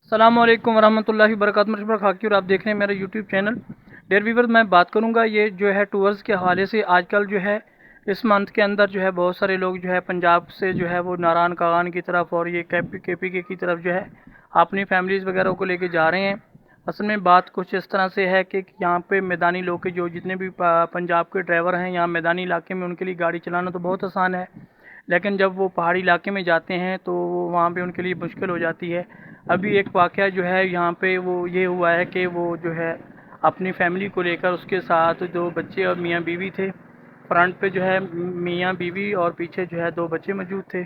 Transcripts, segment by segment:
السلام علیکم ورحمۃ اللہ وبرکاتہ، مشرف خاکی اور آپ دیکھ رہے ہیں میرا یوٹیوب چینل ڈیئر ویور۔ میں بات کروں گا یہ جو ہے ٹورز کے حوالے سے۔ آج کل جو ہے اس منتھ کے اندر جو ہے بہت سارے لوگ جو ہے پنجاب سے جو ہے وہ ناران کاغان کی طرف اور یہ کے پی کے کی طرف جو ہے اپنی فیملیز وغیرہ کو لے کے جا رہے ہیں۔ اصل میں بات کچھ اس طرح سے ہے کہ یہاں پہ میدانی لوگ کے جو جتنے بھی پنجاب کے ڈرائیور ہیں یہاں میدانی علاقے میں، ان کے لیے گاڑی چلانا تو بہت آسان ہے، لیکن جب وہ پہاڑی علاقے میں جاتے ہیں تو وہاں پہ ان کے لیے مشکل ہو جاتی ہے۔ ابھی ایک واقعہ جو ہے یہاں پہ وہ یہ ہوا ہے کہ وہ جو ہے اپنی فیملی کو لے کر اس کے ساتھ دو بچے اور میاں بیوی تھے۔ فرنٹ پہ جو ہے میاں بیوی اور پیچھے جو ہے دو بچے موجود تھے۔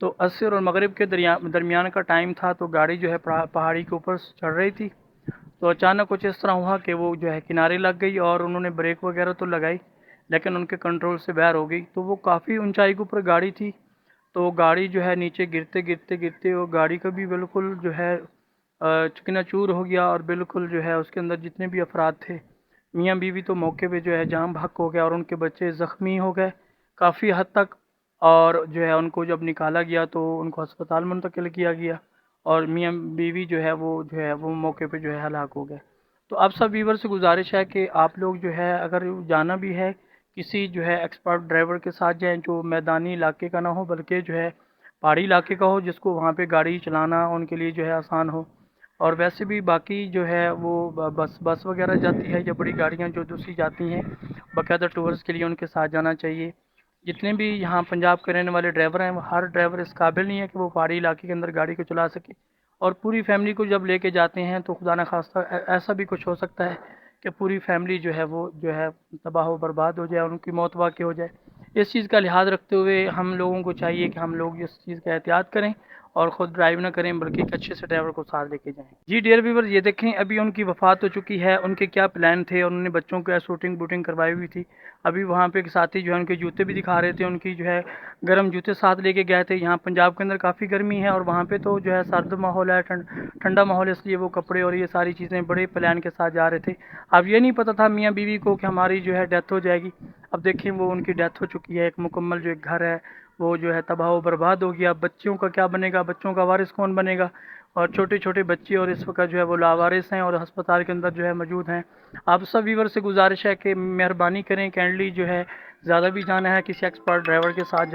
تو عصر اور مغرب کے درمیان کا ٹائم تھا، تو گاڑی جو ہے پہاڑی کے اوپر چڑھ رہی تھی، تو اچانک کچھ اس طرح ہوا کہ وہ جو ہے کنارے لگ گئی اور انہوں نے بریک وغیرہ تو لگائی لیکن ان کے کنٹرول سے باہر ہو گئی۔ تو وہ کافی اونچائی کے اوپر گاڑی تھی، تو گاڑی جو ہے نیچے گرتے گرتے گرتے اور گاڑی کا بھی بالکل جو ہے چکنا چور ہو گیا، اور بالکل جو ہے اس کے اندر جتنے بھی افراد تھے میاں بیوی تو موقع پہ جو ہے جام بحق ہو گیا، اور ان کے بچے زخمی ہو گئے کافی حد تک، اور جو ہے ان کو جب نکالا گیا تو ان کو ہسپتال منتقل کیا گیا، اور میاں بیوی جو ہے وہ موقع پہ جو ہے ہلاک ہو گئے۔ تو آپ سب ویور سے گزارش ہے کہ آپ لوگ جو ہے اگر جانا بھی ہے کسی جو ہے ایکسپرٹ ڈرائیور کے ساتھ جائیں جو میدانی علاقے کا نہ ہو بلکہ جو ہے پہاڑی علاقے کا ہو، جس کو وہاں پہ گاڑی چلانا ان کے لیے جو ہے آسان ہو۔ اور ویسے بھی باقی جو ہے وہ بس وغیرہ جاتی ہے یا بڑی گاڑیاں جو دوسری جاتی ہیں باقاعدہ ٹورز کے لیے، ان کے ساتھ جانا چاہیے۔ جتنے بھی یہاں پنجاب کے رہنے والے ڈرائیور ہیں، وہ ہر ڈرائیور اس قابل نہیں ہے کہ وہ پہاڑی علاقے کے اندر گاڑی کو چلا سکے، اور پوری فیملی کو جب لے کے جاتے ہیں تو خدا نخواستہ ایسا بھی کچھ ہو سکتا ہے کہ پوری فیملی جو ہے وہ جو ہے تباہ و برباد ہو جائے اور ان کی موت واقع ہو جائے۔ اس چیز کا لحاظ رکھتے ہوئے ہم لوگوں کو چاہیے کہ ہم لوگ اس چیز کا احتیاط کریں اور خود ڈرائیو نہ کریں بلکہ ایک اچھے سے ڈرائیور کو ساتھ لے کے جائیں۔ جی ڈیئر ویور، یہ دیکھیں ابھی ان کی وفات ہو چکی ہے۔ ان کے کیا پلان تھے، انہوں نے بچوں کو شوٹنگ بوٹنگ کروائی ہوئی تھی۔ ابھی وہاں پہ ایک ساتھی جو ہے ان کے جوتے بھی دکھا رہے تھے، ان کی جو ہے گرم جوتے ساتھ لے کے گئے تھے۔ یہاں پنجاب کے اندر کافی گرمی ہے اور وہاں پہ تو جو ہے سرد ماحول ہے، ٹھنڈا ماحول ہے، اس لیے وہ کپڑے اور یہ ساری چیزیں بڑے پلان کے ساتھ جا رہے تھے۔ اب یہ نہیں پتہ تھا میاں بیوی کو کہ ہماری جو ہے ڈیتھ ہو جائے گی۔ اب دیکھیں وہ ان کی ڈیتھ ہو چکی ہے، ایک مکمل جو ایک گھر ہے وہ جو ہے تباہ و برباد ہو گیا۔ بچوں کا کیا بنے گا، بچوں کا وارث کون بنے گا، اور چھوٹے چھوٹے بچے اور اس وقت جو ہے وہ لاوارث ہیں اور ہسپتال کے اندر جو ہے موجود ہیں۔ آپ سب ویور سے گزارش ہے کہ مہربانی کریں، کینڈلی جو ہے زیادہ بھی جانا ہے کسی ایکسپرٹ ڈرائیور کے ساتھ